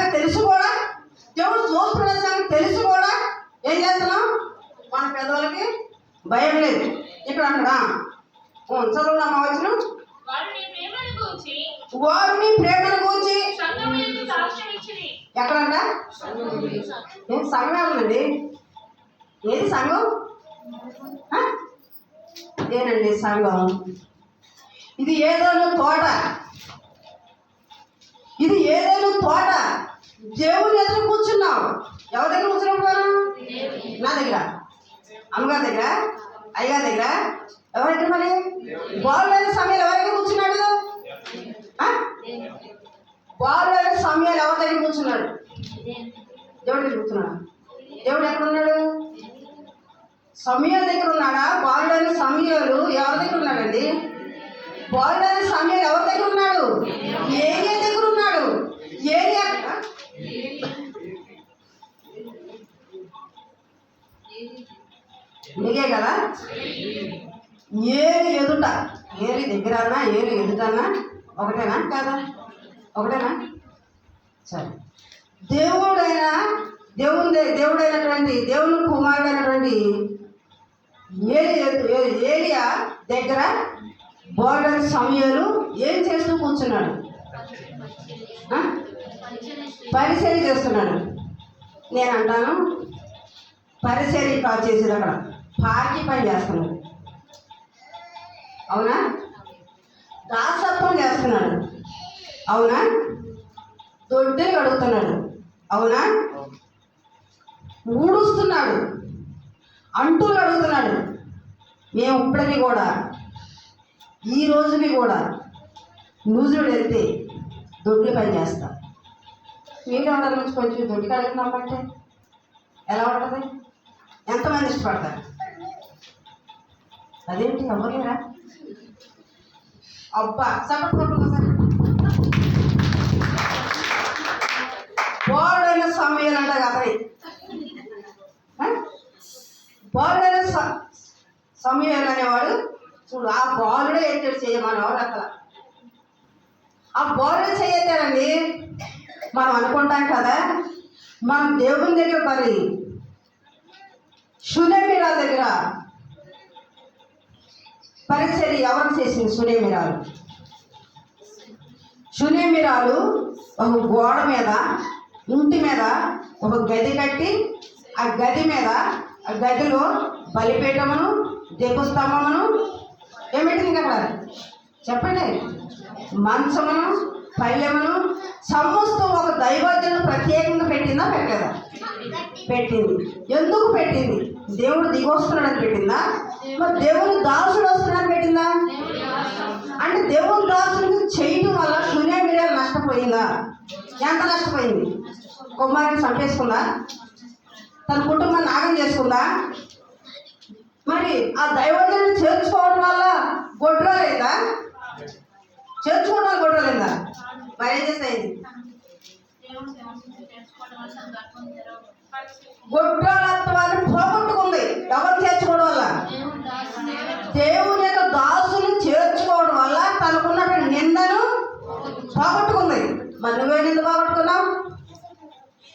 సంగతి తెలుసు కూడా, దేవుడు చూస్తున్న సంగతి తెలుసు కూడా ఏం చేస్తున్నాం? మన పెద్దవాళ్ళకి భయం లేదు. ఇక్కడ అంటాడా చదువుదామా వచ్చిన వారిని ప్రేమను గూర్చి ఎక్కడంట? సంఘం ఏముందండి? ఏది సంఘం? ఏనండి సంఘం? ఇది ఏదోను తోట, ఇది ఏదైనా తోట. దేవుని ఎదురు కూర్చున్నావు. ఎవరి దగ్గర కూర్చున్నావు? నా దగ్గర, అమ్మగారి దగ్గర, అయ్యగారి దగ్గర. ఎవరి దగ్గర? మరి బాగులేని సమయాలు ఎవరి దగ్గర కూర్చున్నాడు? బాగులేని సమయాలు ఎవరి దగ్గర కూర్చున్నాడు? దేవుడి దగ్గర కూర్చున్నాడు. దేవుడు ఎక్కడ ఉన్నాడు? సమయాల దగ్గర ఉన్నాడా? బాగులేని సమయాలు ఎవరి దగ్గర ఉన్నాడండి? బాగులేని సమయాలు ఎవరి దగ్గర ఉన్నాడు? ఏరియా దగ్గర ఉన్నాడు. ఏరియా నీకే కదా. ఏరి ఎదుట, ఏరి దగ్గర అన్నా ఏరి ఎదుటన్నా ఒకటేనా కాదా? ఒకటేనా? సరే. దేవుడైనటువంటి దేవుని కుమారుడైనటువంటి ఏలియా దగ్గర బోర్డర్ సమయాలు ఏం చేస్తూ కూర్చున్నాడు? పరిచర్య చేస్తున్నాడు. నేను అంటాను పరిచర్య కాదు చేసేది, అక్కడ పార్టీ పని చేస్తున్నాడు. అవునా? దాసత్వం చేస్తున్నాడు. అవునా? దొడ్డే అడుగుతున్నాడు. అవునా? ఊడుస్తున్నాడు, అంటూలు అడుగుతున్నాడు. మేము ఇప్పటికీ కూడా ఈ రోజుకి కూడా నూజుడు వెళ్తే దొడ్లు పని చేస్తాం. మీరు ఎవరి నుంచి కొంచెం దొడ్డి కడుగుతున్నామంటే ఎలా ఉంటుంది? ఎంతమంది ఇష్టపడతారు? అదేంటి అవ్వలేరా? అబ్బా సపట్టుకుంటున్నా సార్. బోర్డైన సమయాలు అంట కదవి. బోర్డైన సమయాలు అనేవాడు చూడు, ఆ బాలుడే ఎత్తాడు చేయమనేవాడు. అసలు ఆ బాలుడే చేయెత్తాడండి. మనం అనుకుంటాం కదా, మనం దేవుని దగ్గర మరి షూనేమిరా దగ్గర పరిచర్య ఎవరు చేసింది? షూనేమిరాలు ఒక గోడ మీద, ఇంటి మీద ఒక గది కట్టి, ఆ గది మీద, ఆ గదిలో బలిపీఠమును, దీపస్తంభమును ఏమిటింది అక్కడ చెప్పండి, మంచమును, పల్లెమును, సమస్తం ఒక దైవజ్ఞుడు ప్రత్యేకంగా పెట్టిందా? పెట్టలేదా? పెట్టింది. ఎందుకు పెట్టింది? దేవుడు దిగొస్తున్నాడని పెట్టిందా? మరి దేవుని దాసుడు వస్తున్నాడని పెట్టిందా? అంటే దేవుని దాసుడిని చేయడం వల్ల షూనేమిరాలు నష్టపోయిందా? ఎంత నష్టపోయింది? కుమారుని చంపేసుకుందా? తన కుటుంబాన్ని నాగం చేసుకుందా? మరి ఆ దైవజ్ఞుడిని చేర్చుకోవడం వల్ల గొడ్రాలేదా? చేర్చుకోవడం వల్ల గొడ్రాలేదా? మరి ఏం చేస్తాయింది? గొడ్రాలత్వాన్ని పోగొట్టుకుంది. ఎవరు చేర్చుకోవడం వల్ల? దేవుని యొక్క దాసుని చేర్చుకోవడం వల్ల తనకున్నటువంటి నిందను పోగొట్టుకుంది. మరి నువ్వే నింద పోగొట్టుకున్నావు?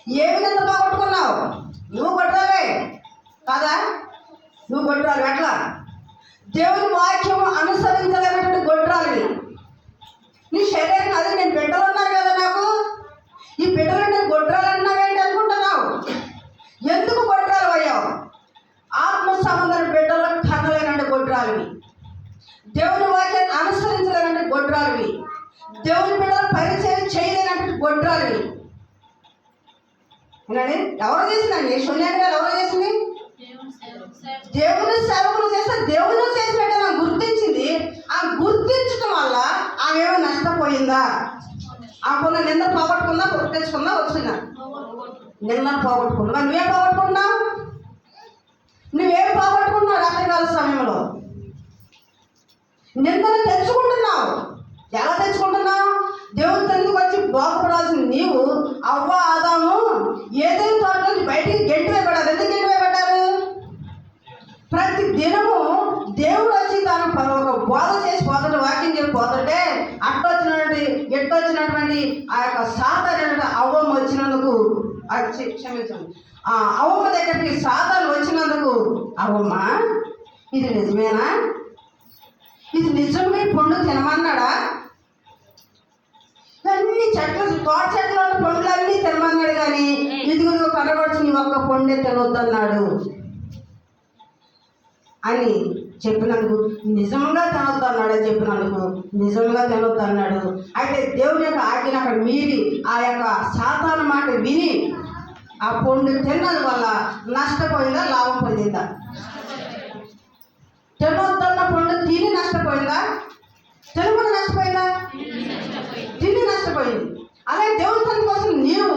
ఏమి నింద పోగొట్టుకున్నావు? నువ్వు గొడ్రాలే కాదా? నువ్వు గొడ్రాలు. ఎట్లా? దేవుని వాక్యం అనుసరించలేనటువంటి గొడ్రాలివి. నీ శరీరం అదే, నేను బిడ్డలు ఉన్నారు కదా నాకు, ఈ బిడ్డలు నేను గొడ్రాలు అన్నావేంటి అనుకుంటున్నావు? ఎందుకు గొడ్రాలు అయ్యావు? ఆత్మ సంబంధం బిడ్డలు కనలేనంటే గొడ్రాలివి. దేవుని వాక్యాన్ని అనుసరించలేనంటే గొడ్రాలివి. దేవుని బిడ్డలు పరిచయం చేయలేనంటే గొడ్రాలివి. ఎవరు చేసిందండి? షూనేమిరాలు ఎవరు చేసింది? దేవుని సేవకులు చేస్తే దేవుని చేసినట్టు నాకు గుర్తించింది. ఆ గుర్తించడం వల్ల ఆమె ఏమో నష్టపోయిందా? ఆమె నిన్న పోగొట్టుకుందా? గుర్తించుకుందా? వచ్చిందా? నిన్న పోగొట్టుకున్నా. నువ్వేం పోగొట్టుకున్నావు? నువ్వేం పోగొట్టుకున్నావు? రాత్రికాల సమయంలో నిన్నను తెచ్చుకుంటున్నావు. ఎలా తెచ్చుకుంటున్నావు? దేవుని తల్లికి వచ్చి బాగుపడాల్సింది నీవు. అవ్వ ఆదాము ఏదైనా తోటలోంచి బయటికి గెంటి వేయబడారు. ఎందుకు గెంటి వేయబడ్డారు? ప్రతి దినము దేవుడు వచ్చి తాను ఒక బోధ చేసి పోతుంటే, వాక్యం చెప్పి పోతుంటే ఎట్టొచ్చినటువంటి ఆ యొక్క సాతాను అవ్వం వచ్చిన క్షమించండి, అవ్వమ్మ దగ్గరికి సాతాను వచ్చినందుకు, అవ్వమ్మ ఇది నిజమేనా, ఇది నిజమే పండు తినమన్నాడా, అన్ని చెట్లు తోట చెట్లు ఉన్న పండ్లన్నీ తినమన్నాడు, కానీ ఇదిగో కనబడుచు నీ ఒక్క పండే తినొద్దన్నాడు అని చెప్పినందుకు, నిజంగా తినొద్దు అన్నాడు అని చెప్పినందుకు నిజంగా తినొద్దు అన్నాడు. అయితే దేవుని యొక్క ఆజ్ఞ అక్కడ మీరి ఆ యొక్క సాతాను మాట విని ఆ పండు తిన్నది వల్ల నష్టపోయిందా లాభం పొందిందా? తినొద్దన్న పండు తిని నష్టపోయిందా? తినకుండా నష్టపోయిందా? తిని నష్టపోయింది. అలాగే దేవుని పని కోసం నీవు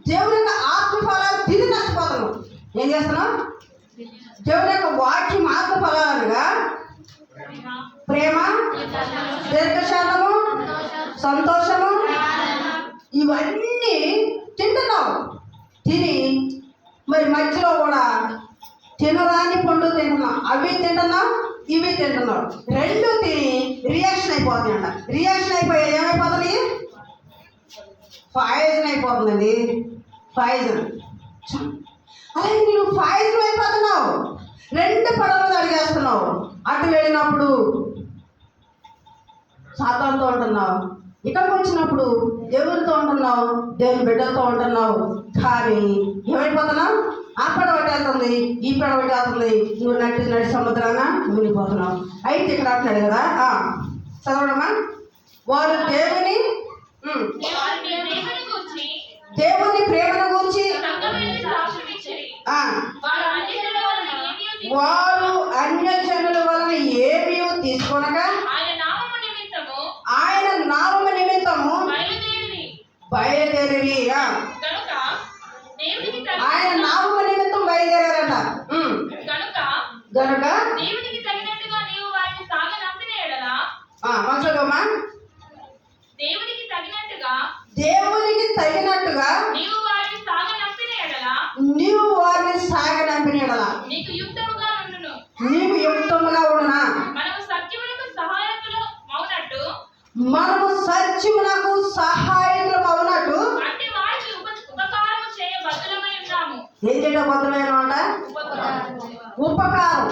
దేవుని యొక్క ఆత్మఫలాలు తిని నష్టపోతున్నావు. ఏం చేస్తున్నావు? దేవుని యొక్క వాక్యం ఆత్మఫలాలుగా ప్రేమ, దీర్ఘశాంతము, సంతోషము ఇవన్నీ తింటున్నావు. తిని మరి మధ్యలో కూడా తినరాని పండు తింటున్నావు. అవి తింటున్నావు, ఇవి తింటున్నావు. రెండు తిని రియాక్షన్ అయిపోతుంది అంట. రియాక్షన్ అయిపోయి ఏమైపోతుంది? పాయిజన్ అయిపోతుందండి. పాయిజన్. అలాగే నువ్వు పాయిజన్ అయిపోతున్నావు. రెండు పడవలు అడిగేస్తున్నావు. అటు వెళ్ళినప్పుడు సాతానుతో ఉంటున్నావు, ఇక్కడికి వచ్చినప్పుడు ఎవరితో ఉంటున్నావు? దేవుని బిడ్డలతో ఉంటున్నావు. కానీ ఏమైపోతున్నావు? ఆ పడవ వెళ్తుంది, ఈ పడవ వెళ్తుంది, నువ్వు నడి సముద్రాన మునిగిపోతున్నావు. అయితే ఇక్కడ అంటున్నాడు కదా, చదవడమా, వారు దేవుని ప్రేమను గురించి వారు అన్యజనుల వలన ఏమీ తీసుకొనగా ఆయన నామము నిమిత్తము బయలుదేరి ఆయన నామము నిమిత్తం బయలుదేరారట. గనుక మంచిదమ్మా, దేవునికి తగినట్టుగా నీవు వారిని సాగనంపిన ఎడల నీకు యుక్తముగా ఉండునా. మనము సత్యమునకు సహాయకులు అవునట్టు ఏం చేయడం బదులైన ఉపకారం.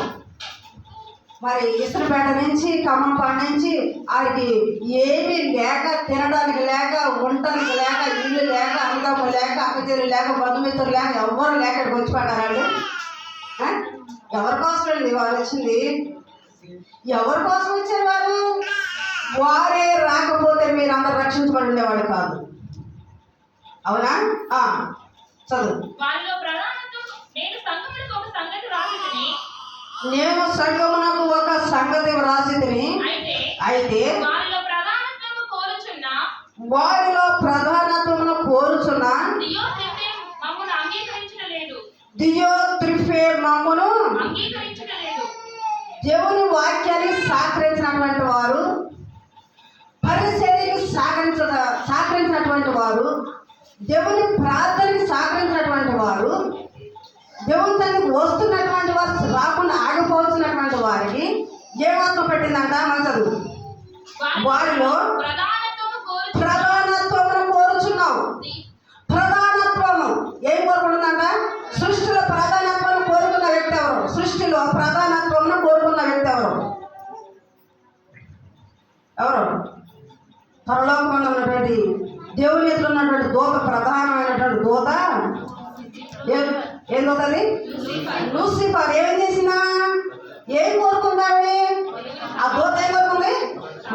మరి ఇసురుపేట నుంచి ఖమ్మంపాడు నుంచి వారికి ఏమీ లేక, తినడానికి లేక, ఉండటానికి లేక, ఇల్లు లేక, అన్నదమ్ము లేక, అక్కచెల్లు లేక, బంధుమిత్రులు లేక, ఎవ్వరు లేక ఇక్కడికి వచ్చి పడ్డారు. ఎవరి కోసం అండి వారు వచ్చింది? ఎవరి కోసం వచ్చారు వారు? వారే రాకపోతే మీరు అందరు రక్షించబడి ఉండేవాడు కాదు. అవునా? చదువు. నేను సంఘమునకు ఒక సంగతి వ్రాసితిని, అయితే వారిలో ప్రధానత్వమును కోరుచున్న దియోత్రిఫే మమ్మును దేవుని వాక్యాన్ని సహకరించినటువంటి వారు, పరిచర్యకి సహకరించినటువంటి వారు, దేవుని ప్రార్థనకి సహకరించినటువంటి వారు, దేవుని తనకి వస్తున్నటువంటి వారు రాకుండా ఆగిపోతున్నటువంటి వారికి ఏమాత్మ పెట్టిందంట? మన చదువు. వారిలో ప్రధానత్వమును కోరుచున్నావు. ప్రధానత్వము ఏం కోరుకుంటుందంట? సృష్టిలో ప్రధానత్వాన్ని కోరుకున్న వ్యక్తి ఎవరు? సృష్టిలో ప్రధానత్వమును కోరుకున్న వ్యక్తి ఎవరు? పరలోకంలో ఉన్నటువంటి దేవుని ఎదురు ఉన్నటువంటి దూత, ప్రధానమైనటువంటి దూత ఏం దూతది? లూసిఫర్. ఏం చేసినా ఏం కోరుకుందామని? ఆ దూత ఏం కోరుకుంది?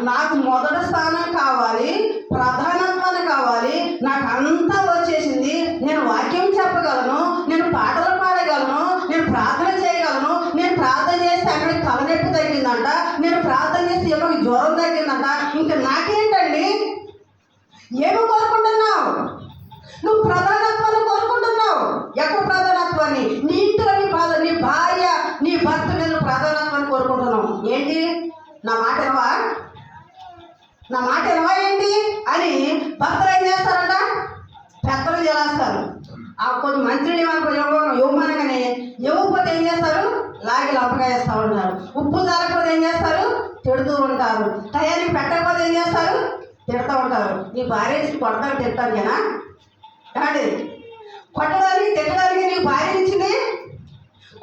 నాకు మొదటి స్థానం కావాలి, ప్రధానత్వాన్ని కావాలి, నాకు అంతా వచ్చేసింది, నేను వాక్యం చెప్పగలను, నేను పాటలు పాడగలను, నేను ప్రార్థన చేయగలను, నేను ప్రార్థన చేస్తే అక్కడికి తలనొప్పి తగ్గిందంట, నేను ప్రార్థన చేస్తే ఎవరికి జ్వరం తగ్గిందంట, ఇంకా నాకేంటండి? ఏమి కోరుకుంటున్నావు? నువ్వు ప్రధానత్వాన్ని కోరుకుంటున్నావు. ఎక్కడ ప్రధానత్వాన్ని? నీ ఇంట్లో నీ భార్య, నీ భర్త మీద ప్రధానత్వాన్ని కోరుకుంటున్నావు. ఏంటి? నా మాట ఎనవా ఏంటి అని భర్తలు ఏం చేస్తారంట? పెద్దలు చేస్తారు. ఆ కొంచెం మంత్రిని ఇవ్వమనగానే ఇవ్వకపోతే ఏం చేస్తారు? లాగి లంపగా వేస్తూ ఉంటారు. ఉప్పు చాలకపోతే ఏం చేస్తారు? తిడుతూ ఉంటారు. టయానికి పెట్టకపోతే ఏం చేస్తారు? తిడుతూ ఉంటారు. నీ భార్య కొడతారు, తిడతారు కదా. కాదు, కొట్టడానికి తిట్టడానికి నీకు భార్య ఇచ్చింది?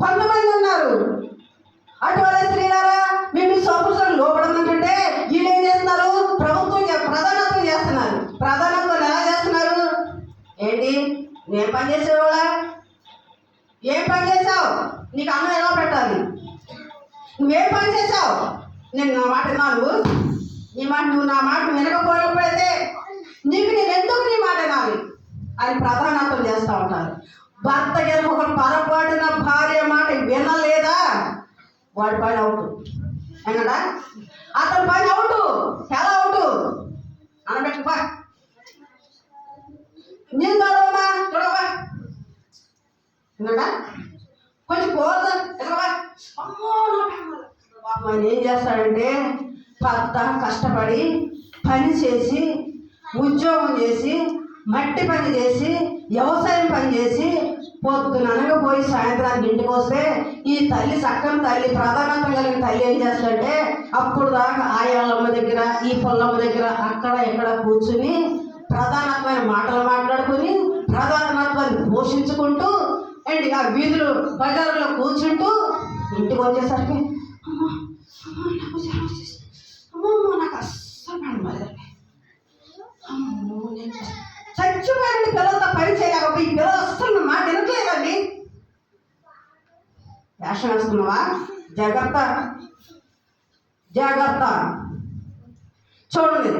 కొంతమంది ఉన్నారు అటువంటి స్త్రీలారా, మేము సోపులను లోపడమంటుంటే వీళ్ళు ఏం చేస్తున్నారు? ప్రధానత్వం చేస్తున్నారు. ప్రధానత్వం ఎలా చేస్తున్నారు? ఏంటి, నేను పని చేసేవాళ్ళ? ఏం పని చేసావు? నీకు అన్నం ఎలా పెట్టాలి? నువ్వేం పని చేసావు? నేను నా మాట విన్నాను, నువ్వు నా మాట వినకపోతే నీకు నేను ఎందుకు నీ మాట వినాలి అని ప్రధానత్వం చేస్తూ ఉంటారు. భర్త కనుక ఒక పొరపాటున భార్య మాట వినలేదా, వాడి పైన అవుట్. ఏమన్నా అతని పైన అవుట్. ఎలా అవుట్ అనబెట్టుబా, నేను చూడవమ్మా చూడవా, ఏమన్నా కొంచెం పోదా ఎక్కడవా. అమ్మో ఆయన ఏం చేస్తాడంటే, భర్త కష్టపడి పని చేసి, ఉద్యోగం చేసి, మట్టి పని చేసి, వ్యవసాయం పని చేసి, పొద్దున అనగపోయి సాయంత్రానికి ఇంటికి వస్తే ఈ తల్లి చక్కని తల్లి, ప్రాధాన్యత కలిగిన తల్లి ఏం చేస్తాడంటే, అప్పుడు దాకా ఆయాలమ్మ దగ్గర, ఈ పొల్లమ్మ దగ్గర అక్కడ ఇక్కడ కూర్చుని ప్రధానమైన మాటలు మాట్లాడుకుని ప్రధానత్వాన్ని పోషించుకుంటూ అండ్ ఆ వీధులు బజారులో కూర్చుంటూ ఇంటికి వచ్చేసరికి నాకు అస్సలు చచ్చిపోయిన పిల్లలతో పని చేయలేకపోయి ఈ పిల్లలు అస్సలు మాట వినట్లేదండి. వేషం వేస్తున్నావా? జాగ్రత్త జాగ్రత్త. చూడండి,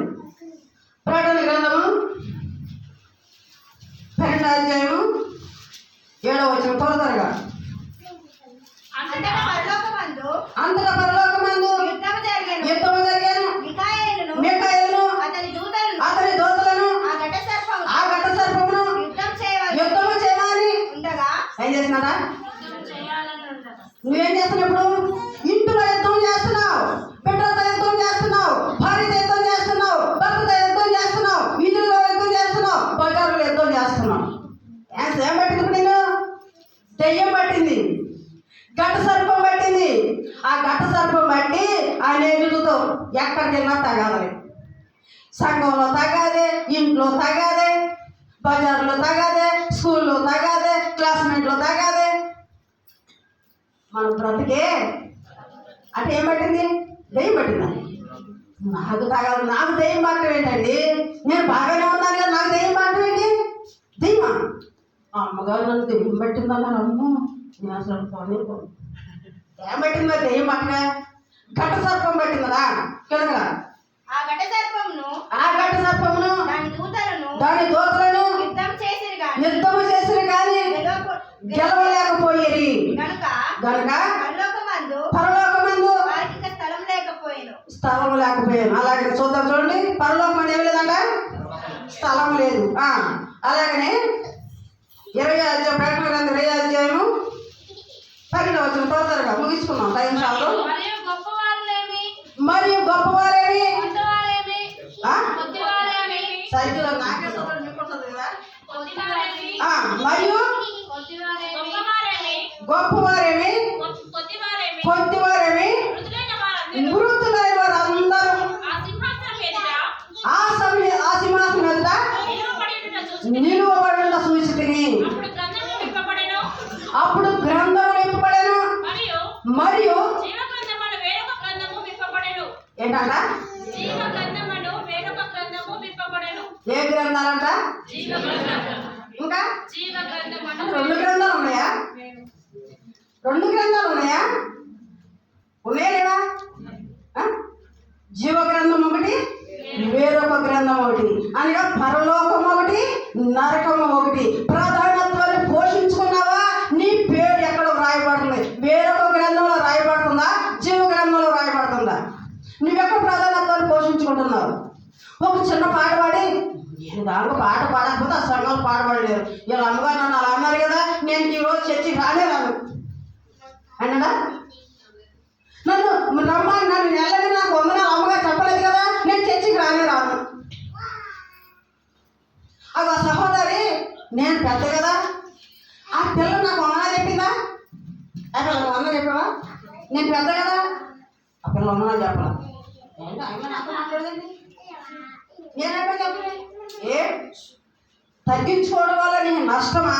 ప్రకటన గ్రంథము 12వ అధ్యాయము 7వ వచనం త్వరగా. అంతటా పరలోకమందు యుద్ధము జరిగాను. మిఖాయేలును అతని దూతలను ఆ ఘట సర్పమును యుద్ధము చేయమని ఏం చేస్తున్నాడా? నువ్వేం చేస్తున్నప్పుడు ఇంట్లో యుద్ధం చేస్తున్నావు, బిడ్డలతో యుద్ధం చేస్తున్నావు, భార్యతో యుద్ధం చేస్తున్నావు, భర్తతో యుద్ధం చేస్తున్నావు, వీధుల్లో యుద్ధం చేస్తున్నావు, బజారులో యుద్ధం చేస్తున్నావు. ఏం పట్టింది? నేను దెయ్యం పట్టింది, ఘట సర్పం పట్టింది. ఆ ఘట సర్పం బట్టి ఆయన ఎదుగుతో ఎక్కడికి వెళ్ళినా తగాదలే. సంఘంలో తగాదే, ఇంట్లో తగాదే, బజార్లో తగాదే, స్కూల్లో తగాదే, క్లాస్మేట్లో తగాదే. మన బ్రతికే అంటే ఏం పట్టింది? దెయ్యం పట్టిందా? నాకు తగాదు, నాకు దెయ్యం పట్టడం ఏంటండి? నేను బాగానే ఉన్నాను కదా, నాకు దెయ్యం పట్టడం ఏంటి? దెయ్యమా? అమ్మగారు నన్ను దెయ్యం పట్టిందన్నారు. అమ్మో, నేను అసలు పోలేదు. ఏం పట్టిందా? దెయ్యం పట్టగా ఘట సర్పం పట్టిందా? కింద ఆ ఘట సర్పమును దాని దూతలను యుద్ధము చేసిరు కానీ గెలవలేకపోయేది గనుక పరలోకమందు స్థలం లేకపోయాను. అలాగే చూద్దాం, చూడండి. పరలోకం ఏమి లేదంట, స్థలం లేదు. అలాగనే 20వ అధ్యాయం ప్రకటన గ్రంథం 20వ అధ్యాయము 12వ వచనం త్వరగా ముగించుకున్నాం టైం చాలు. మరియు గొప్పవారేమి సైకిల్ నాకే మీకుంటుంది కదా. మరియు గొప్పవారేమి కొద్దివారేమి మృతులైన వారందరూ ఆ సింహాసనం మీద నిలువబడిన చూసితిని. అప్పుడు గ్రంథం విప్పబడెను, మరియు ఏంటంట? ఏ గ్రంథాలంట? ఇంకా 2 గ్రంథాలు ఉన్నాయా? 2 గ్రంథాలు ఉన్నాయా? ఉన్నాయా లేవా? జీవ గ్రంథం ఒకటి, వేరొక గ్రంథం ఒకటి. అనగా పరలోకం ఒకటి, నరకం ఒకటి. ప్రాధాన్యత్వాన్ని పోషించుకున్నావా? నీ పేరు ఎక్కడ రాయబడుతుంది? వేరొక గ్రంథంలో రాయబడుతుందా? జీవ గ్రంథంలో రాయబడుతుందా? నువ్వెక్కడ ప్రాధాన్యత్వాన్ని పోషించుకుంటున్నావు? ఒక చిన్న పాట పాడి, నేను దాంట్లో పాట పాడకపోతే ఆ సంఘాలు పాడబడలేరు. వీళ్ళ అమ్మగారు నన్ను అలా అన్నారు కదా, నేను ఈరోజు చర్చికి రానే రాను అన్నాడా? నన్ను రమ్మని నన్ను నెలది నాకు వందనాలు అమ్మగారు చెప్పలేదు కదా, నేను చర్చికి రానే రాను. అది సహోదరి, నేను పెద్ద కదా, ఆ పిల్ల నాకు వందనాలు చెప్పిందా? అక్కడ వందనాలు చెప్పావా? నేను పెద్ద కదా, ఆ పిల్ల వందనాలు చెప్పాలా? ఏంటి ఆయన నాతో మాట్లాడదండి, నేనెక్కడ చెప్పలేదు. ఏ తగ్గించుకోవడం వల్ల నీకు నష్టమా?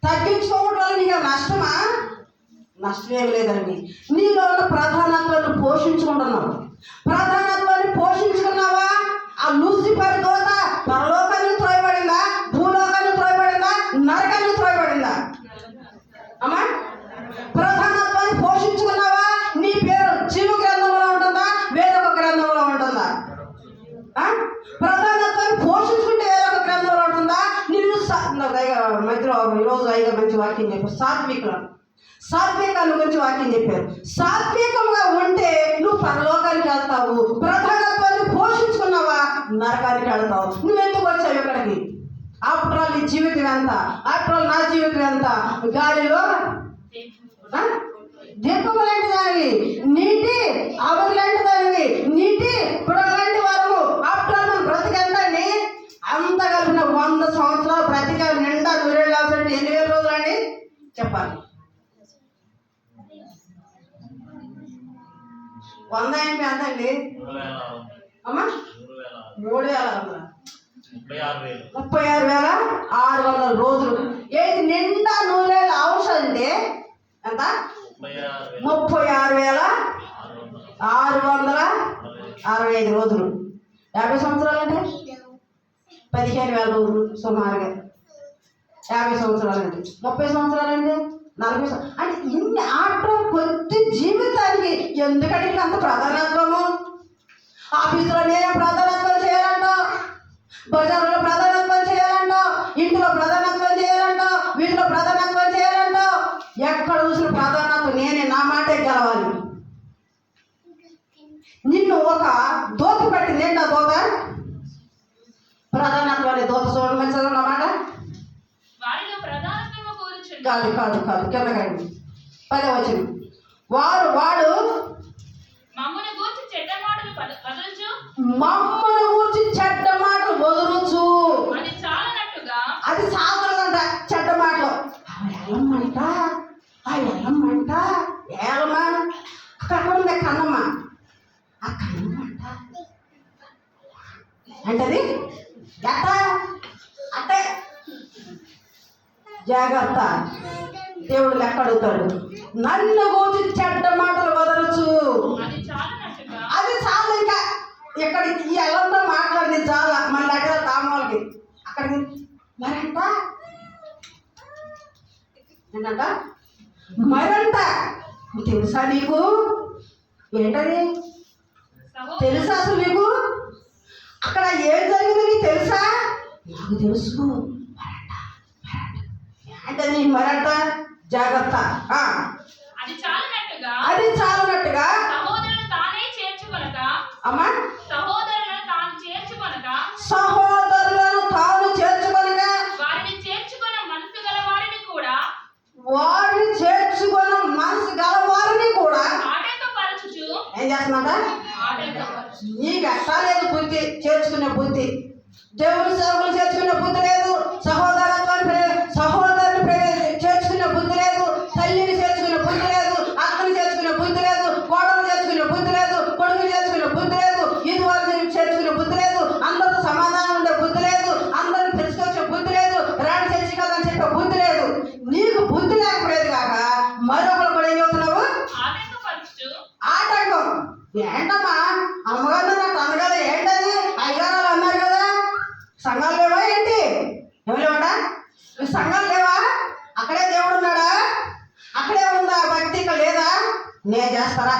తగ్గించుకోవడం వల్ల నీకు నష్టమా? నష్టమేమి లేదండి. నీలో ఉన్న ప్రధానత్వాన్ని పోషించుకుంటున్నావు. ప్రధానత్వాన్ని పోషించుకున్నావా? ఆ లూసిఫర్ దూత పరలోకాన్ని త్రోయబడిందా? భూలోకాన్ని త్రోయబడిందా? నరకాన్ని త్రోయబడిందా? అమ్మా, ప్రధానత్వాన్ని పోషించుకున్నావా? నీ పేరు జీవ గ్రంథంలో ఉంటుందా? వేరొక గ్రంథంలో ఉంటుందా? ప్రధానత్వాన్ని పోషించుకుంటే వేరొక గ్రంథంలో ఉంటుందా? నిన్ను మధ్యలో ఈరోజు ఐదు మంచి వాక్యం చెప్పారు. సాత్వికాల గురించి వాక్యం చెప్పారు. సాత్వికంగా ఉంటే నువ్వు పరలోకానికి వెళ్తావు. ప్రధానత్వాన్ని పోషించుకున్నావా? నరకానికి వెళ్తావు. నువ్వెందుకు వచ్చావు ఇక్కడికి? ఆఫ్టర్ ఆల్ నీ జీవితం ఎంత? ఆఫ్టర్ ఆల్ నా జీవితం ఎంత? గాలిలో దీపము లాంటి దానివి, నీటి ఆవిరి లాంటి దానివి, నీటి పుడక లాంటి వారము. ఆఫ్టర్ ఆల్ మన బ్రతికెంతండి? అంత కలిపిన 100 సంవత్సరాలు బ్రతిక నిండా నూరేళ్ళాల్సి 8,000 రోజులు అండి చెప్పాలి. 100 ఎంపీ అంతండి అమ్మా? 36,600 రోజులు. ఏది నిండా 100,000 అవసరం అంటే ఎంత? 36,665 రోజులు. 50 సంవత్సరాలు అంటే 15,000 రోజులు సుమారుగా. 50 సంవత్సరాలు అంటే 30 సంవత్సరాలు అంటే 40 అంటే ఇన్ని ఆటలు కొద్ది జీవితానికి ఎందుకంటే అంత ప్రాధాన్యత్వము? ఆఫీసులో నేనే ప్రాధాన్యత్వం చేయాలంటావు, బజార్లో ప్రాధాన్యత్వం చేయాలంటావు, ఇంట్లో ప్రాధాన్యత్వం చేయాలంటావు, వీటిలో ప్రాధాన్యత్వం చేయాలంటావు. ఎక్కడ చూసిన ప్రాధాన్యత్వం నేనే, నా మాటే గెలవాలి. నిన్ను ఒక దోత పట్టింది. ఏంటి ఆ దోత? ప్రాధాన్యత్వాన్ని దోత. చూడండి మంచి అన్నమాట. కాదు కాదు కాదు కింద కండి 10వ వచనం. వాడు మమ్మను గూర్చి చెడ్డ మాటలు వదులుచు. అది సాగుతుందంట చెడ్డ మాటలు. ఎల్లమ్మంట ఏలమ్మా అక్కడ ఉంది కన్నమ్మ. ఆ కన్నమ్మంట అంటది అట్టే జాగ్రత్త. దేవుడు లెక్క అడుగుతాడు. నన్ను గూర్చి చెడ్డ మాటలు వదలచ్చు. అది చాలు. ఇంకా ఇక్కడికి ఈ ఎల్లంతా మాట్లాడింది చాలా. మళ్ళీ అక్కడ తామోళ్ళకి అక్కడికి మరంట ఏంటంట మరంట. తెలుసా నీకు? ఏంటది తెలుసా? అసలు నీకు అక్కడ ఏం జరిగింది నీకు తెలుసా? నాకు తెలుసు. అంటే నీకు మరంట జాగ్రత్త. అది చాలునట్టుగా అమ్మా సహోదరులను తాను చేర్చుకొనక వారిని చేర్చుకొన మనసు గల వారిని కూడా ఏం చేస్తున్నా? నీకు అట్టా లేదు బుద్ధి, చేర్చుకునే బుద్ధి. దేవుని సేవకులు చేర్చుకునే బుద్ధి లేదు. సహోదరుని చేర్చుకునే బుద్ధి లేదు. తల్లిని చేర్చుకునే బుద్ధి లేదు. అక్కని చేర్చుకునే బుద్ధి లేదు. కోడలు చేర్చుకునే బుద్ధి లేదు. కొడుకు చేర్చుకునే బుద్ధి లేదు. ఇది వాళ్ళు చేర్చుకునే బుద్ధి లేదు. అందరితో సమాధానం ఉండే బుద్ధి లేదు. అందరిని తెలుసుకొచ్చే బుద్ధి లేదు. రాణి చర్చి కదని చెప్పే బుద్ధి లేదు. నీకు బుద్ధి లేకపోయేది కాక మరొకరు కూడా ఏం చెప్తున్నావు? ఆటంకం. ఏంటమ్మా అమ్మగారు నాకు అంది కదా, ఏంటది? అయ్యగారు అన్నారు కదా, సంఘాలు లేవా ఏంటి? ఏమి లేవట? సంఘాలు లేవా? అక్కడే దేవుడు ఉన్నాడా? అక్కడే ఉందా భక్తి? ఇక్కడ లేదా? నేను చేస్తారా?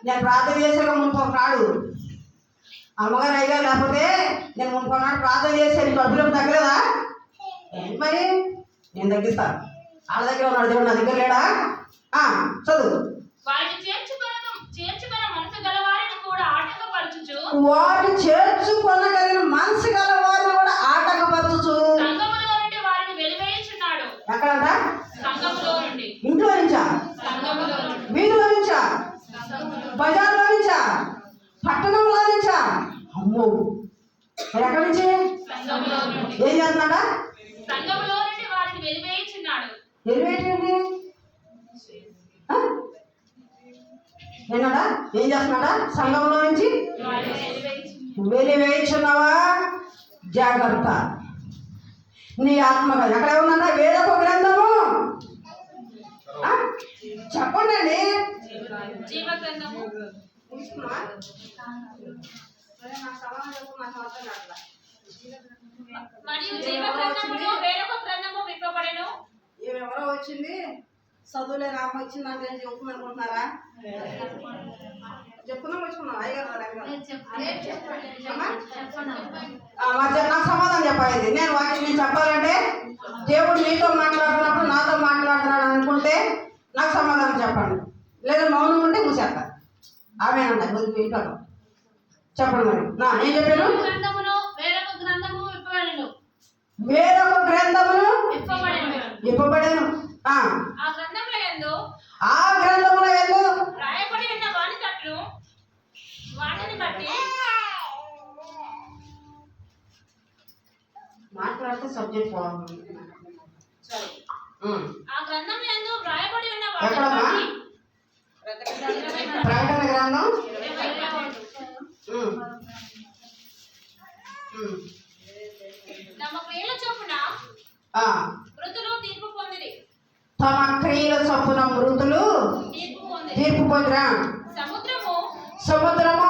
నేను ప్రార్థన చేసాక మునుపొక నాడు అమ్మగారు అయ్యగారు లేకపోతే నేను మునుపొక నాడు ప్రార్థన చేశాను. డబ్బులు తగ్గలేదా ఏంటి? మరి నేను తగ్గిస్తాను. వాళ్ళ దగ్గర ఉన్నాడు దేవుడు, నా దగ్గర లేడా? చదువు. వారిని చేర్చుకొనగలిగిన మనసు గల వారిని కూడా ఆటంకపరచుచు కూడా ఆటంకపరచుచు వారిని వెలివేయుచున్నాడు. ఎక్కడంట? ఇంట్లో నుంచా? వీధిలో నుంచా? బజార్లో నుంచా? పట్టణంలో నుంచా? అమ్మో, ఎక్కడి నుంచి? ఏం చేస్తున్నాడా? వెలివేయండి. ఏనాడా? ఏం చేస్తున్నాడా? సంఘంలో నుంచి వెలివేయుచున్నావా? జాగ్రత్త. నీ ఆత్మ కాదు. ఎక్కడ ఉందంట? వేరొక గ్రంథము. చెప్పండి అండి. జీవ గ్రంథము మరియు జీవ గ్రంథములో వేరొక గ్రంథము విప్పబడెను. ఎవరో వచ్చింది చదువులే రామ వచ్చిందంటే చెప్పుకుని అనుకుంటున్నారా? చెప్పుకున్నాం వచ్చుకున్నాం అయ్యారు నాకు సమాధానం చెప్పాలి. నేను వాటిని చెప్పాలంటే దేవుడు నీతో మాట్లాడుతున్నప్పుడు నాతో మాట్లాడుతున్నాడు అనుకుంటే నాకు సమాధానం చెప్పండి, లేదా మౌనం ఉంటే మూసేస్తా. ఆమెనంట వింటాను. చెప్పండి మరి. ఏం చెప్పాను? వేరొక గ్రంథమును ఇప్పబడేను. ఆ గ్రంథములో యందు రాయబడి ఉన్న వాని తట్లు వాటిని బట్టి మాట్లాడితే సబ్జెక్ట్ బాగుంది. ఆ గ్రంథం యందు రాయబడి ఉన్న ఎక్కడమ్మా? ప్రకటన గ్రంథం తమ క్రియల చొప్పున మృతులు తీర్పు పొందిరి. తమ క్రియల చొప్పున మృతులు తీర్పు పొందిరా. సముద్రము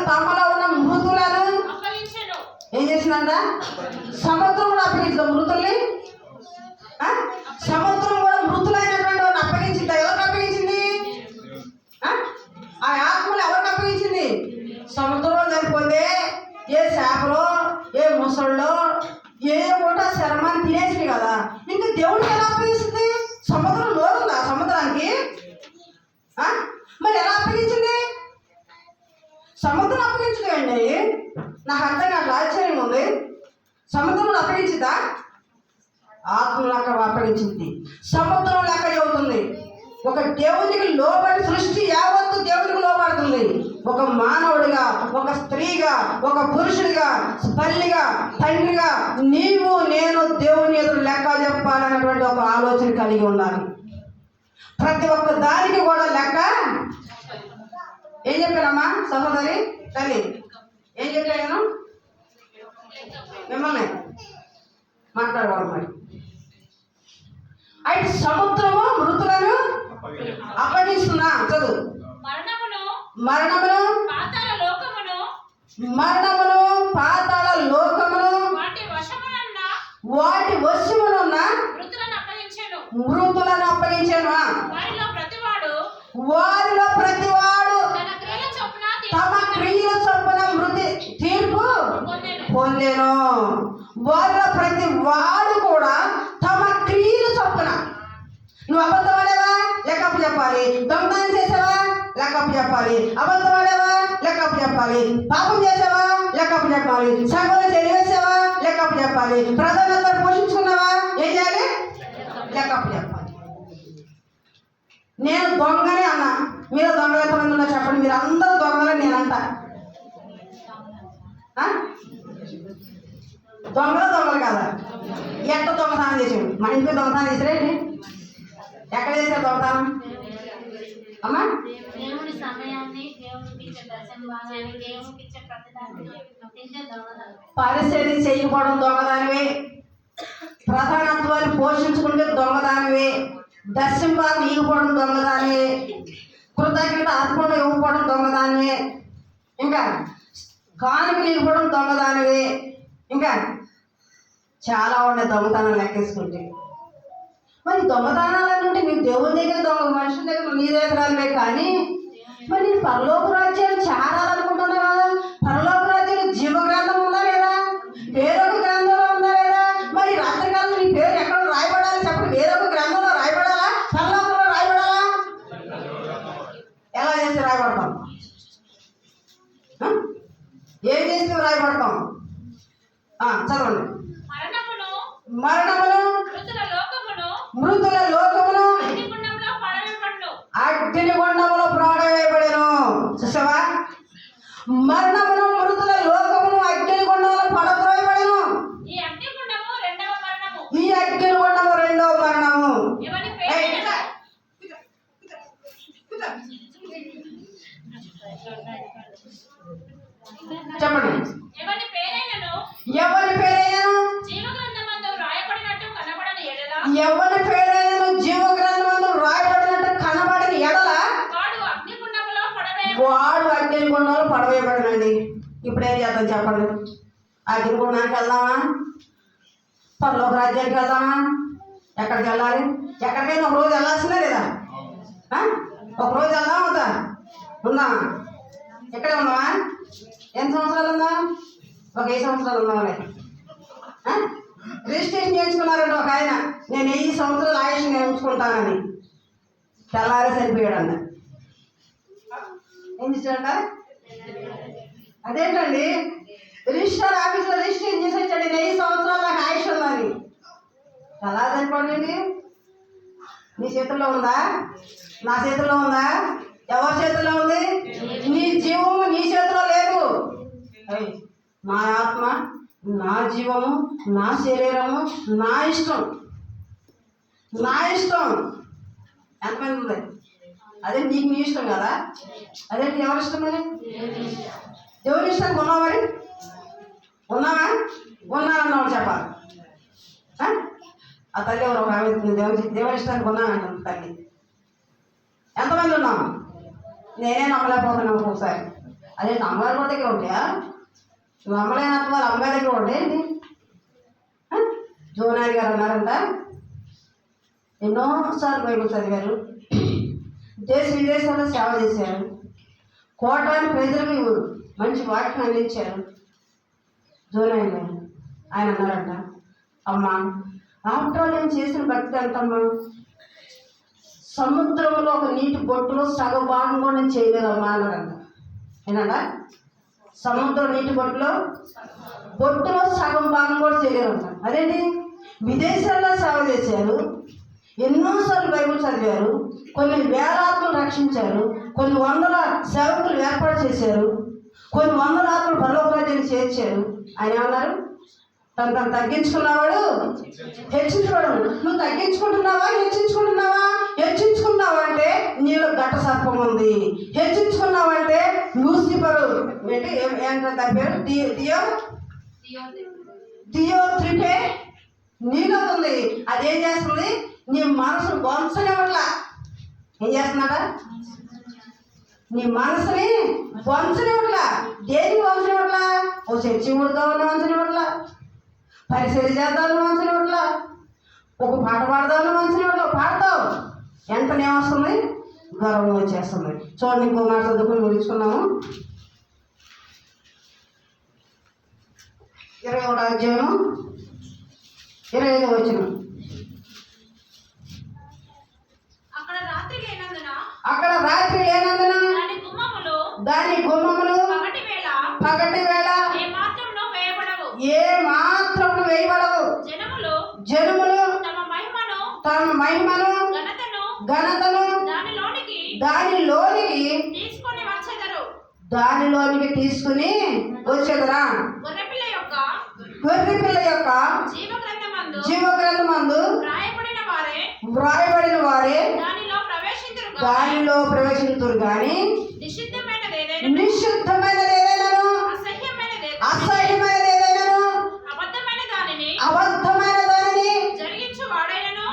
తమలో ఉన్న మృతులను అప్పగించెను. ఏం చేసిందంట? సముద్రం కూడా అప్పగించింది మృతుల్ని. సముద్రం కూడా మృతులైనటువంటి వాడిని అప్పగించింది. ఎవరికి అప్పగించింది? ఆ ఆత్మలు ఎవరికి అప్పగించింది? సముద్రంలో చనిపోతే ఏ చేపలో ఏ ముసళ్ళో ఏ పూట శరమాన్ని తినేసింది కదా, ఇంకా దేవుడికి ఎలా అప్పగిస్తుంది? సముద్రం లోతుందా సముద్రానికి? మరి ఎలా అప్పగించింది? సముద్రం అప్పగించదండి. నాకు అర్థం కాదు, ఆశ్చర్యం ఉంది. సముద్రంలో అప్పగించిందా? ఆత్మ లెక్క అప్పగించింది. సముద్రం లెక్క చెబుతుంది. ఒక దేవునికి లోబడి సృష్టి యావత్తు దేవునికి లోబడుతుంది. ఒక మానవుడిగా, ఒక స్త్రీగా, ఒక పురుషుడిగా, తల్లిగా, తండ్రిగా నీవు నేను దేవుని ఎదురు లెక్క చెప్పాలనేటువంటి ఒక ఆలోచన కలిగి ఉండాలి. ప్రతి ఒక్క దానికి కూడా లెక్క. ఏం చెప్పానమ్మా సహోదరి తల్లి? ఏం చెప్పాను? మిమ్మల్ని మాట్లాడవాలి. మరి అయితే సముద్రము మృతులను అప్పగిస్తున్నా. చదువు. మరణమును పాతాళ లోకమును వాటి వశమునున్న మృతులను అప్పగించాను. వారిలో ప్రతివాడు తమ క్రియల చొప్పున మృతి తీర్పు పొందెను. వారిలో ప్రతి వాడు కూడా తమ క్రియల చొప్పున. నువ్వు అబద్ధం ఆడావా? లెక్కప్పు చెప్పాలి. దొంగతనం చేసావా? లెక్కప్పు చెప్పాలి. అబద్ధం ఆడావా? లెక్కప్పు చెప్పాలి. పాపం చేసావా? లెక్కప్పు చెప్పాలి. సంఘంలో చెరివేసావా? లెక్కప్పు చెప్పాలి. ప్రధానంగా పోషించుకున్నావా? ఏం చేయాలి? లెక్కప్పు చెప్పాలి. నేను దొంగనే అన్నా. మీరు దొంగలు ఎంతమంది ఉన్నా చెప్పండి. మీరు అందరూ దొంగలే నేనంట. దొంగలు కాదా? ఎట్ట దొంగతనం చేసాడు? మన ఇంటికి దొంగతనం చేసారేంటి? ఎక్కడ చేశారు దొంగతనం అమ్మా? పరిస్థితి చేయకపోవడం దొంగదానివే. ప్రధానత్వాన్ని పోషించుకుంటే దొంగదానివే. దర్శింపాలు ఇవ్వకపోవడం దొంగదానివే. కృతజ్ఞత అర్పణ ఇవ్వకపోవడం దొంగదానివే. ఇంకా కానుకలు ఇవ్వడం దొంగదానివే. ఇంకా చాలా ఉన్నాయి దొంగతనాలు లెక్కేసుకుంటే. మరి దొంగతనాలు అంటే నీకు దేవుని దగ్గర దొంగ, మనుషుల దగ్గర నీ దగ్గర రాలివే. కానీ మరి నేను పరలోక రాజ్యాలు చేరాలనుకుంటున్నా కదా. పరలోక రాజ్యాలు జీవ గ్రంథం ఉందా లేదా? వేరొక గ్రంథంలో ఉందా లేదా? మరి రాత్రికాలం నీ పేరు ఎక్కడ రాయబడాలి చెప్పండి. వేరొక గ్రంథంలో రాయబడాలా? పరలోకంలో రాయబడాలా? ఎలా చేస్తే రాయబడతాం? ఏం చేస్తే రాయబడతాం? చదవండి. మరణమును మృతుల లోకమును అగ్నిగుండములో పాడవేయబడెను. చూసావా? మరణమును మృతుల లోకమును అగ్నిగుండములో పడద్రోయబడెను. ఈ అగ్నిగుండము రెండవ మరణము. చెప్పండి. ఎవరి పేరైనను ఎవరి పేరైనను జీవ గ్రంథమందు రాయబడినట్టు కనబడిన ఎడల వాడు అగ్నిగుండంలో పడవే వాడు అగ్నిగుండంలో పడవేయబడనండి. ఇప్పుడు ఏం చేద్దాం చెప్పండి? అగ్నిగుండానికి వెళ్దామా? పరలోక రాజ్యానికి వెళ్దామా? ఎక్కడికి వెళ్ళాలి? ఎక్కడికైనా ఒక రోజు వెళ్ళాల్సిందే లేదా? ఒక రోజు వెళ్దాం అవుతా ఉందామా? ఎక్కడే ఉన్నావా? ఎన్ని సంవత్సరాలు ఉందా? ఒక 5 సంవత్సరాలు ఉందామని రిజిస్ట్రేషన్ చేయించుకున్నారంట ఒక ఆయన. నేను 1000 సంవత్సరాలు ఆయుష్ నేను ఉంచుకుంటానని. తెల్లారే సరిపోయాడంట. ఏం చేశాడంట? అదేంటండి, రిజిస్టర్ ఆఫీస్లో రిజిస్ట్రేషన్ చేసి వచ్చాడు. 1000 సంవత్సరాలు నాకు ఆయుష్ ఉందని. ఎలా సరిపోండి? నీ చేతుల్లో ఉందా? నా చేతుల్లో ఉందా? ఎవరి చేతుల్లో ఉంది? నీ జీవము నీ చేతిలో లేదు. నా ఆత్మ, నా జీవము, నా శరీరము, నా ఇష్టం. ఎంతమంది ఉంది? అదే నీకు నీ ఇష్టం కదా? అదేంటి ఎవరి ఇష్టం? మరి దేవుని ఇష్టానికి ఉన్నావా? మరి ఉన్నావా? ఉన్నానన్నావు చెప్పాలి. ఆ తల్లి ఎవరు? ఒక ఆమె దేవుని ఇష్టానికి ఉన్నానంట తల్లి. ఎంతమంది ఉన్నాం? నేనే నమ్మలేకపోతున్నాను ఒక్కొక్కసారి. అదే అమ్మగారి కూడా దగ్గర ఉంటాయా? నమ్మలేనంత వాళ్ళు అమ్మగారి దగ్గర ఉండేయండి. జోనారి గారు అన్నారంట, ఎన్నోసార్లు బైబిల్ చదివారు, దేశ విదేశాల్లో సేవ చేశారు, కోటాను ప్రజలకు మంచి వాక్యం అందించారు. జోనారి గారు ఆయన అన్నారంట, అమ్మా ఆఫ్టర్ ఆల్ నేను చేసిన భక్తి ఎంతమ్మా? సముద్రంలో ఒక నీటి బొట్టులో సగం భాగం కూడా నేను చేయలేదమ్మా అన్నారంట. ఏనండా? సముద్రం నీటి బొట్టులో సగం భాగం కూడా చేయలేదంట. అదేంటి? విదేశాల్లో సేవ చేశారు, ఎన్నోసార్లు బైబిల్ చదివారు, కొన్ని వేల ఆత్మలు రక్షించారు, కొన్ని వందల సేవకులు ఏర్పాటు చేశారు, కొన్ని వందల ఆత్మలు పరలోకరాజ్యాన్ని చేర్చారు. ఆయన ఏమన్నారు? తను తగ్గించుకున్నవాడు హెచ్చించుకోవడం. నువ్వు తగ్గించుకుంటున్నావా? హెచ్చించుకున్నావా అంటే నీలో ఘట సర్పం ఉంది. హెచ్చించుకున్నావంటే లూసిఫరు ఏంటి ఏంటో దాని పేరు దియో త్రిపే నీలో ఉంది. అదేం చేస్తుంది? నీ మనసును వంచనివ్వట్లా. ఏం చేస్తున్నాడా? నీ మనసుని వంచనివ్వట్లా. దేనికి వంచనివ్వట్లా? ఓ చర్చి కొడతామని వంచనివ్వట్లా, పరిచయం చేద్దామని వంచనివ్వట్లా, ఒక పాట పాడదామని వంచనివ్వట్లా. పాడతావు, వెంటనే వస్తుంది, గర్వం వచ్చేస్తుంది. చూడండి, ఇంకో మాట చదువుకుని ముగించుకున్నాము. 21వ అధ్యాయం 25వ వచనం. అక్కడ రాత్రి లేనందున దాని గుమ్మములు పగటి వేళ ఏ మాత్రమును వేయబడవు. జనములు తమ మహిమను ఘనతను దానిలోనికి తీసుకుని వచ్చేదరా. గొర్రె పిల్ల యొక్క జీవగ్రంథమందు వ్రాయబడిన వారే దానిలో ప్రవేశింతురు గాని నిషిద్ధమైనది ఏదైనాను అసహ్యమైనది ఏదైనాను అబద్ధమైన దానిని జరిగించువాడైనను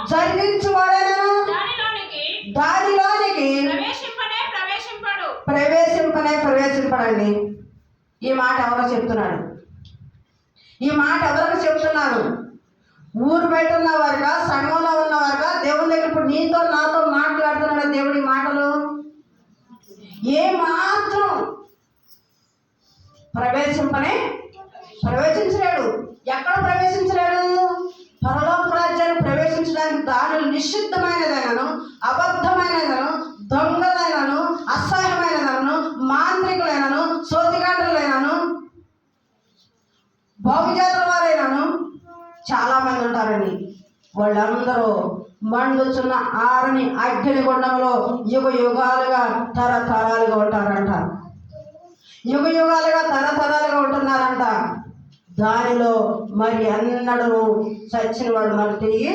దానిలోనికి ప్రవేశింపడండి. ఈ మాట ఎవరో చెప్తున్నాడు? ఈ మాట ఎవరికి చెప్తున్నారు? ఊరు బయట ఉన్నవారుగా, సంఘంలో ఉన్నవారుగా, దేవుని దగ్గర ఇప్పుడు నీతో నాతో మాట్లాడుతున్నాడు దేవుడి మాటలు. ఏ మాత్రం ప్రవేశించలేడు. ఎక్కడ ప్రవేశించలేడు? పరలోక రాజ్యాన్ని ప్రవేశించడానికి దాడులు నిషిద్ధమైనదైనను, అబద్ధమైనదను, దొంగలైనను, అసహ్యమైనదను, మాంత్రికులైనను, సోతిగాండ్రులైనను, బహుజాతుల వారైనను చాలా మంది ఉంటారండి. వాళ్ళందరూ మండుచున్న ఆరని అగ్ని గుండంలో యుగ యుగాలుగా తరతరాలుగా ఉంటారంట. యుగ యుగాలుగా తరతరాలుగా ఉంటున్నారంట. దానిలో మరి అన్నడు చచ్చిన వాడు మరి తిరిగి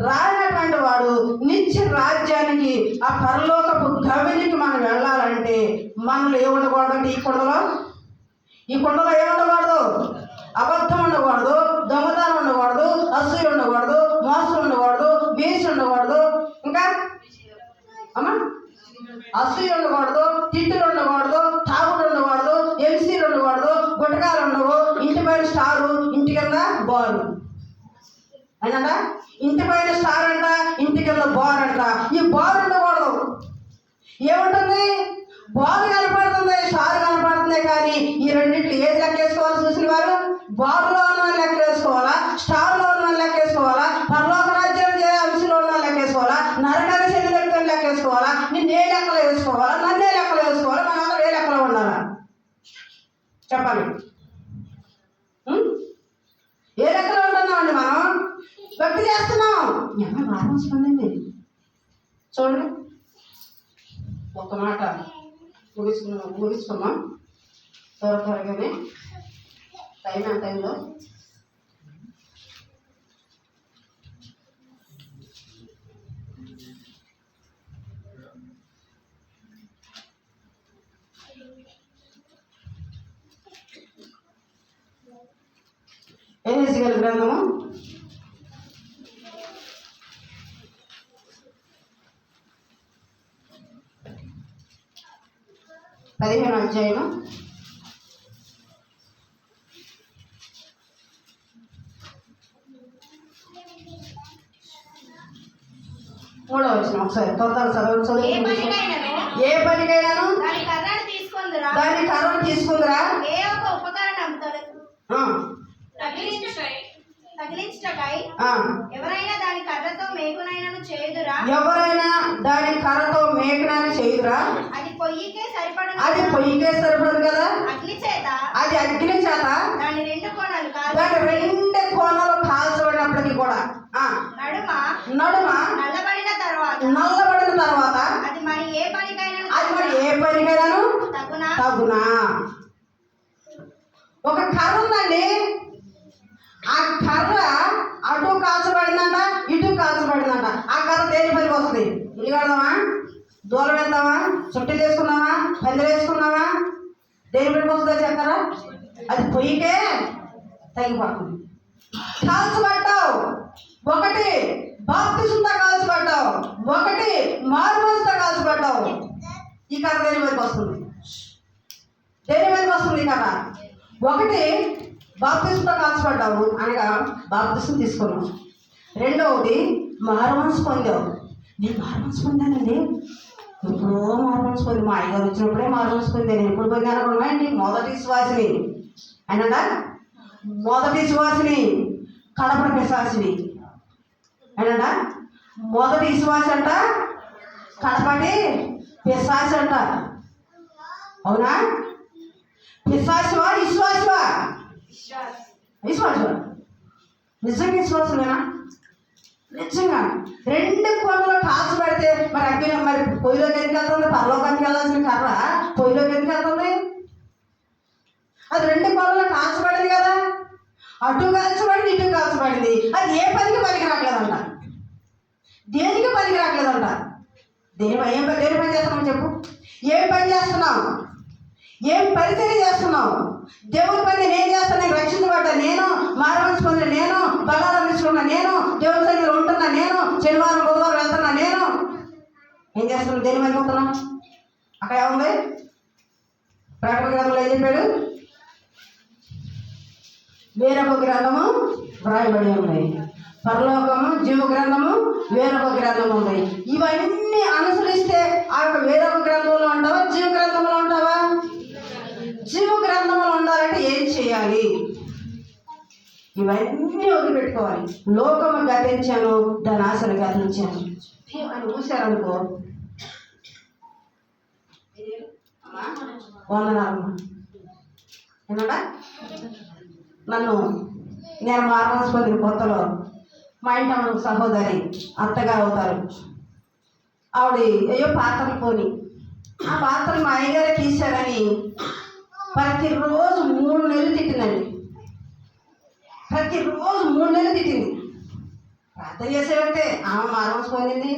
రానటువంటి వాడు నిత్య రాజ్యానికి, ఆ పరలోకపు గవినికి మనం వెళ్ళాలంటే మనలో ఏముండకూడదండి? ఈ కుండలో ఏముండకూడదు? అబద్ధం ఉండకూడదు, దొంగతనం ఉండకూడదు, అసూయ పైన స్టారు, ఇంటి కింద బారు అయినా. ఇంటి పైన స్టార్ అంట, ఇంటి కింద బార్ అంట. ఈ బార్ ఉండకూడదు. ఏముంటుంది? బార్ కనపడుతుంది, స్టార్ కనపడుతుంది. కానీ ఈ రెండింటిలో ఏది లెక్క వేసుకోవాలి? చూసిన వారు బార్లో ఉన్న లెక్క వేసుకోవాలా, స్టార్లో ఉన్న లెక్క వేసుకోవాలా, పరలోక రాజ్యం అంశంలో ఉన్న లెక్క వేసుకోవాలా, నరకాన్ని చెందిన లెక్క వేసుకోవాలా, నిన్ను ఏ లెక్కలో వేసుకోవాలా, నన్నే లెక్కలో వేసుకోవాలా, మన అందరూ ఏ లెక్కలో ఉండాలా? చెప్పాలి. ఏ లెక్కలో ఉంటున్నామండి మనం? భక్తి చేస్తున్నాం. ఏమైనా బాగా స్పందింది చూడండి. ఒక మాట ముగించుకున్నాం త్వరగానే. టైం ఆ టైంలో ఎహెజ్కేలు గ్రంథము 15వ అధ్యాయము 3వ వచనం. ఒకసారి తొందరగా చదువు. ఏ పనికైనాను దాని కర్రను తీసుకుందిరా, ఏ ఒక ఉపకరణం తగిలించుటకై ఎవరైనా దాని కర్రతో మేకునైనను చేయుదురా, ఎవరైనా దాని కర్రతో మేకునైనా చేయుదురా. అది పొయ్యికే సరిపడదు, అది పొయ్యికే సరిపడదు కదా. అగ్ని చేత అది అగ్ని చేత దాని రెండు కోణాలు దాని రెండు కోణాలు కాల్చబడినప్పటికీ కూడా నడుమ నల్లబడిన తర్వాత అది మరి ఏ పనికైనాను తగునా. ఒక కర్ర ఉందండి. ఆ కర్ర అటు కాల్చబడిందంట, ఇటు కాల్చబడిందంట. ఆ కర్ర దేని పనికి వస్తుంది? ఇల్లు కడదామా, దూరం వెళ్తామా, చుట్టూ వేసుకున్నావా, పందిలు వేసుకున్నావా? దేని పనికి వస్తుందో చెప్పారా? అది పొయ్యికే తగిలిపడుతుంది. కాల్చబడ్డావు. ఒకటి బాప్తిసంతో కాల్చబడ్డావు, ఒకటి మారుమనసుతో కాల్చబడ్డావు. ఈ కర్ర దేని పనికి వస్తుంది? దేని పనికి వస్తుంది ఈ కర్ర? ఒకటి బాప్తిసంతో కాల్చబడ్డావు అనగా బాప్తిసం తీసుకున్నావు. రెండవది మారుమనసు పొందావు. నేను మారుమనసు పొందానండి. ఎప్పుడో మారుమనసు పొంది, మా అయ్యగారు వచ్చినప్పుడే మారుమనసు పొంది. నేను ఎప్పుడు పొందాను అనుకున్నా ఏంటి? మొదటి సువాసిని అయినా, మొదటి సువాసిని కడపడ పిశాచిని అయినా. మొదటి విశ్వాస అంట, కడపటి పిశాచి అంట. అవునా? పిశాచివా విశ్వాసవా? విశ్వాసవా? నిజంగా విశ్వాసమేనా? నిజంగా. రెండు కోణంలో కాల్చబడితే మరి అగ్ని, మరి పొయ్యిలోకి ఎందుకు వెళ్తుంది? పరలోకానికి వెళ్ళాల్సిన కర్ర పొయ్యిలోకి ఎందుకు వెళ్తుంది? అది రెండు కోణంలో కాల్చబడింది కదా. అటు కాల్చబడింది, ఇటు కాల్చబడింది. అది ఏ పనికి పనికి రావట్లేదంట. దేనికి పనికి రావట్లేదంట. దేని పని చేస్తున్నావు చెప్పు? ఏం పని చేస్తున్నావు? ఏం పరిచర్య చేస్తున్నావు? దేవుని పని నేను చేస్తాను. నేను రక్షించబడ్డా నేను, మారవలసి పొందిన నేను, బలాలు తీసుకున్నా నేను, దేవుని సన్నిధిలో ఉంటున్నా నేను, శనివారం బుధవారం వెళ్తున్నా నేను. ఏం చేస్తున్నావు? దేని పనికి ఉంటున్నావు? అక్కడ ఏముంది? ప్రకటన గ్రంథంలో ఏం చెప్పాడు? వేరొక గ్రంథము వ్రాయబడి ఉన్నాయి. పరలోకము, జీవ గ్రంథము, వేరొక గ్రంథం ఉంది. ఇవన్నీ అనుసరిస్తే ఆ యొక్క వేరొక గ్రంథంలో ఉంటావా, జీవ గ్రంథంలో ఉంటావా? జీవ గ్రంథంలో ఉండాలంటే ఏం చేయాలి? ఇవన్నీ వదిలిపెట్టుకోవాలి. లోకము గతించాను, దాని ఆశలు గతించాను అని చూశారనుకో, వందనాలు. ఏమన్నా నేను మారవలసి పొందిన కొత్తలో మా ఇంటి అమ్మ సహోదరి అత్తగారు అవుతారు. ఆవిడ అయ్యో పాత్రలు పోని, ఆ పాత్రలు మా అయ్యగారే తీశారని ప్రతిరోజు 3 నెలలు తిట్టిందండి. ప్రతిరోజు 3 నెలలు తిట్టింది. ప్రార్థన చేసేవంటే ఆమె మారవలసి పొందింది,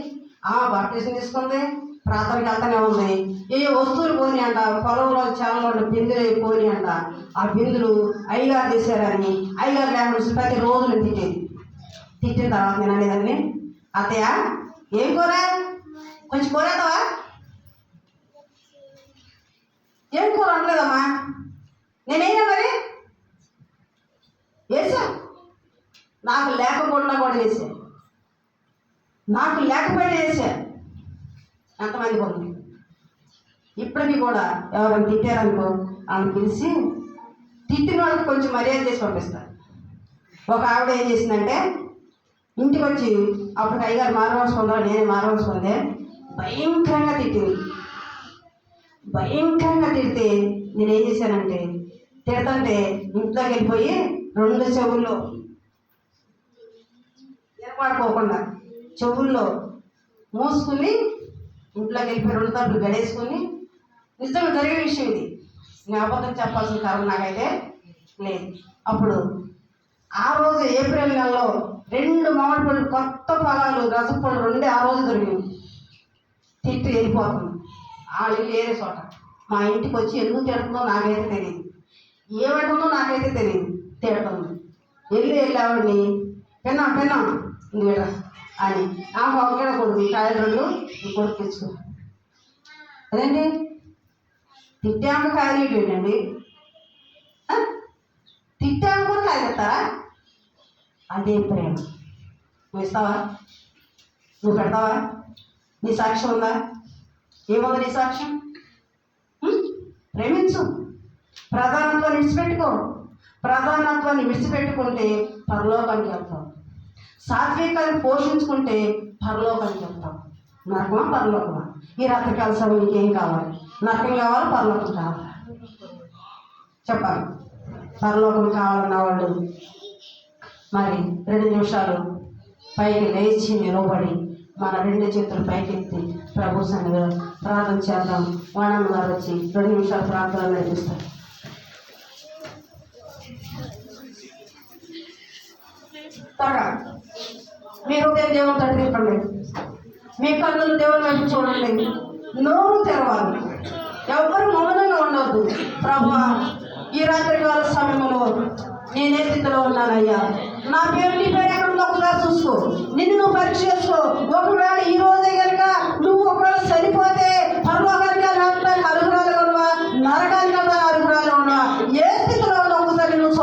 ఆమె బాప్టిజం తీసుకుంది, ప్రార్థనకి వెళ్తానే ఉంది. ఏ వస్తువులు పోని అంట, పొలంలో చాలలో బిందులు పోని అంట. ఆ బిందులు అయ్యగారు తీసారని అయ్యగారు లేకుండా ప్రతి రోజులు తిట్టేది. తిట్టిన తర్వాత నేను అనేదాన్ని, అత్తయ్య ఏం కూర, కొంచెం కూరేద్దావా? ఏం కూర అనలేదమ్మా. నేనైనా మరి నాకు లేకపోయినా కూడా చేశాను, నాకు లేకపోయినా చేశాను. ఎంతమంది కొన్ని ఇప్పటికీ కూడా ఎవరైనా తిట్టారనుకో ఆమెను పిలిచి తిట్టిన వాళ్ళకి కొంచెం మర్యాద చేసి పంపిస్తారు. ఒక ఆవిడ ఏం చేసిందంటే ఇంటికి వచ్చి అప్పుడు అయ్యగారు మారవలసి పొందా, నేనే మారవలసి పొందే, భయంకరంగా తిట్టింది. భయంకరంగా తిడితే నేనేం చేశానంటే తిడతంటే ఇంట్లోకి వెళ్ళిపోయి 2 చెవుల్లో ఎరపాడుకోకుండా చెవుల్లో మూసుకుని ఇంట్లోకి వెళ్ళిపోయి 2 తప్పులు గడేసుకుని, నిజంగా జరిగే విషయం ఇది, నేను అబద్ధం చెప్పాల్సిన కారణం నాకైతే లేదు. అప్పుడు ఆ రోజు ఏప్రిల్ నెలలో 2 మామిడి పళ్ళు కొత్త ఫలాలు రసపళ్ళు 2 ఆ రోజు దొరికింది. తిట్టి వెళ్ళిపోతుంది. ఆ ఇల్లు వేరే చోట. మా ఇంటికి వచ్చి ఎందుకు తిడుతుందో నాకైతే తెలియదు, ఏమంటుందో నాకైతే తెలియదు. తిడుతుంది. వెళ్ళి ఆవిడని పెన్నాం ఇంకేట అని ఆ ఒకటే కొడుకు ఈ కాయలు 2 ఈ కొడుకు తెచ్చుకో. అదేంటి తిట్టాక కాయలు ఏంటండి? తిట్టాక కూడా కాయలుతారా? అదే ప్రేమ. నువ్వు ఇస్తావా? నువ్వు పెడతావా? నీ సాక్ష్యం ఉందా? ఏముంది నీ సాక్ష్యం? ప్రేమించు. ప్రధానత్వాన్ని విడిచిపెట్టుకో. ప్రధానత్వాన్ని విడిచిపెట్టుకుంటే పరలోకానికి వెళ్తావు. సాత్వికాన్ని పోషించుకుంటే పరలోకానికి వెళ్తావు. నరకమా పరలోకమా? ఈ రాత్రికాల సమయం నీకేం కావాలి? నరకం కావాలి, పరలోకం కావాలి? చెప్పాలి. పరలోకం కావాలన్న వాళ్ళు మరి 2 నిమిషాలు పైకి లేచి నిలబడి మన 2 చేతులు పైకెత్తి ప్రభు సన్నిధిలో ప్రార్థన చేద్దాం. వాణమ్మ గారు వచ్చి 2 నిమిషాలు ప్రార్థన నడిపిస్తారు. త్వరగా మీ హృదయం దేవుని తట్టు తిప్పండి. మీ కన్నులు దేవుని వైపు చూడండి. నోరు తెరవాలి. ఎవరు మౌనంగా ఉండవద్దు. ప్రభువా, ఈ రాత్రికాల సమయంలో నేనే స్థితిలో ఉన్నానయ్యా, నా పేరు నీ పేరు ఎక్కడ ఉందో ఒకసారి చూసుకో. నిన్ను నువ్వు పరీక్ష చేసుకో.